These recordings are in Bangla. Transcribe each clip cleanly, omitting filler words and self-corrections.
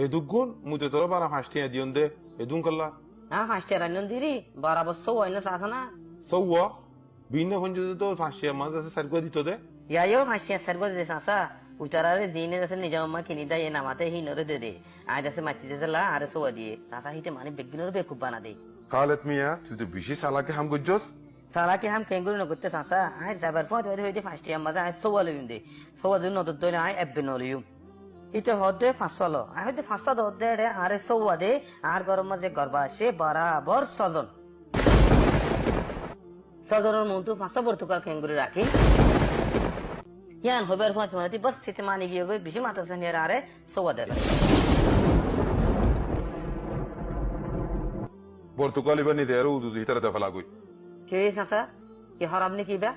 দুগুণ মুতে তোর বারা ফাঁসটি দিয়ন দে দুন করলা ফার্স্ট ইয়ার আনিয়ন দিরি বরাবর সৌ অন্য আছে না সৌয়া ভিন্ন পঞ্চায়েত তো ফাঁসটি মাঝে আছে সার করে দিত দে ইয়াইও ফার্স্ট ইয়ার সার বদে সাসা উতারারে দিনে আছে নিজ আম্মা কিনি দা এ নামাতে হি নরে দে দে আজ আছে মাটি দে লা আরে সৌ দিয়ে সাসা হিতে মানে বেগিনর বেকুব বানা দে খালেদ মিয়া তুই তো বেশি সালাকে হাম করছস সালা কি হাম কেঙ্গুরি নগতে সাসা আজ যাবার পথ হইতে ফার্স্ট ইয়ার মাঝে আজ সৌ লইম দে সৌ দিন নদর দইলে আই এব্বে নলিয়ুম ইতে হদে ফাঁসলো আই হইতে ফাঁসা দে রে আরে সৌ দে আর গরম মাঝে গরবা সে বরাবর সজন সজনের মন্তু ফাঁসা বর্তুকাল কেঙ্গুরি রাখি ইয়ান হবার পথ মাতি বস সিতে মানি গিয়ে গই বেশি মাথা সানিয়ার আরে সৌ দে পর্তুগাল ইবা নিতে আর উদু হিতারে দেফালা গই কে সাসা কি হরাম নি কিবা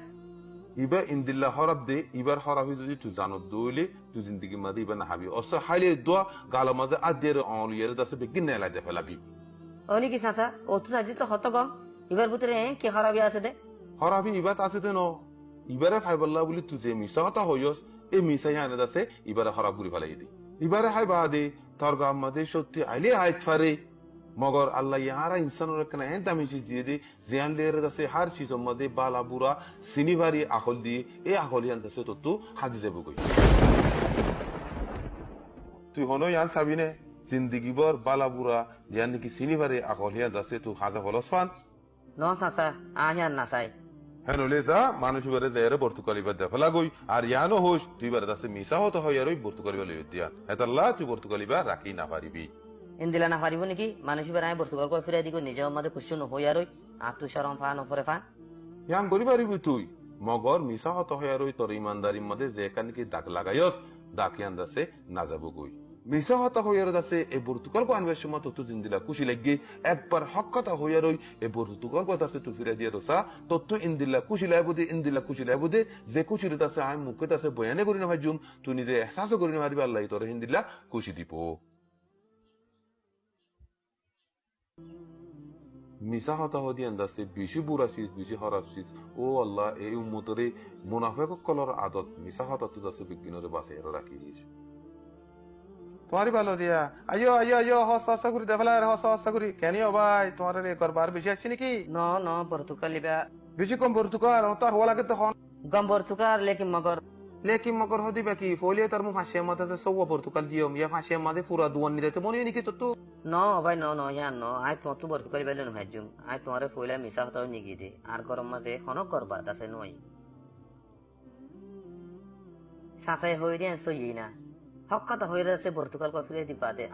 ইবা ইন্দিল্লা হরাব দে ইবার হরাবি যদি তুই জানো দইলে তুই জিন্দগি মাদে ইবা না হাবি অস হাইলে দোয়া গালা মাদে আদের অলিয়ারে দাসে বেগিন নেলা দেফালাবি অনি কি সাসা ও তো সাজি তো হত গম এবার ভিতরে কি হরাবি আছে দে হরাবি ইবা আছে দে ন ইবারে ফাইবাল্লা বলি তুই যে মিসা কথা হইয়স এই মিসা ইয়ানে দাসে ইবারে হরাব গুলি ফেলাই দি ইবারে হাই বাদে তোর গাম মাদে সত্যি আইলে আইত ফারে মগর আল্লাহ ইয়ারা ইনসানের কেন এন দামি চিজ দিয়ে দি জিয়ান লেরে দাসে হার চিজ মাদে বালা বুড়া সিনিভারি আখল দিয়ে এই আখল ইয়ান দাসে তো তু হাজি যাবো কই তুই হনো ইয়ান সাবিনে জিন্দগি বর বালা বুড়া ইয়ান নাকি সিনিভারি আখল ইয়ান দাসে তু হাজা ফলস ফান ন সাসা আহিয়ান না চাই হ্যাঁ লেসা মানুষ বারে যাই পর্তুগালি বাদ দেফালা গই আর ইয়ানো হোস তুই বারে দাসে মিসা হতো হয় আর ওই পর্তুগালি বা লই দিয়া এতাল্লা তুই পর্তুগালি বা রাখি না পারিবি ইন্দিলা না পারিব নাকি মানুষ এবার আমি বর্তু কর ফিরাই দিগো নিজে আমাদের খুশি নহই আর আত্ম শরম ফান ওপরে ফান ইয়ান করি পারিবি তুই মগর মিসা হতো হয় আর ওই তোর ইমানদারির মধ্যে যে কান কি দাগ লাগাইস দাগ ইয়ান দাসে না যাবো গই মিসা হতা হইয়ার দাসে এই পর্তুগাল কো আনবার সময় তো জিন্দিলা খুশি লাগি একবার হক কথা হইয়ার ওই এই পর্তুগাল কো দাসে তুই ফিরাই দিয়ে রসা তো ইন্দিলা খুশি লাইবুদে ইন্দিলা খুশি লাইবুদে যে খুশি দাসে আমি মুখে দাসে বয়ানে করি না ভাইজুম তুই নিজে এহসাসও করি না ভাবি আল্লাহ তোর হিন্দিলা খুশি দিব মিসা হতা হদি আন্দাসে বেশি বুড়া শিস বেশি খারাপ শিস ও আল্লাহ এই উম্মতরে মুনাফিক কলর আদত মিসা হতা তো দাসে বিজ্ঞানরে বাসে এর রাখি দিস তোমারই ভালো দিয়া আইয়ো আইয়ো আইয়ো হসা করি দেফলা হসা করি কেন ভাই তোমার করবার বেশি আসছে নাকি ন পর্তুগালিবা বেশি কম পর্তুগাল তার হওয়া লাগে তখন গম পর্তুগাল লেকিন মগর হদি বাকি ফলিয়ে তার মু ফাঁসিয়া মাথাতে সৌ পর্তুগাল দিও ইয়া ফাঁসিয়া মাঝে পুরা দুয়ান নিতে মনে নাকি তো ন ভাই ন ইয়ান ন আই তোমার তো পর্তুগালি বাইলে ন ভাইজুম আই তোমারে ফইলা মিছা হতাও নিগি দে আর গরম মাঝে হনক করবা তাছে নই সাসাই হই দেন সই না হক কথা হইরা আছে পর্তুগাল কো ফিরে দিবা দে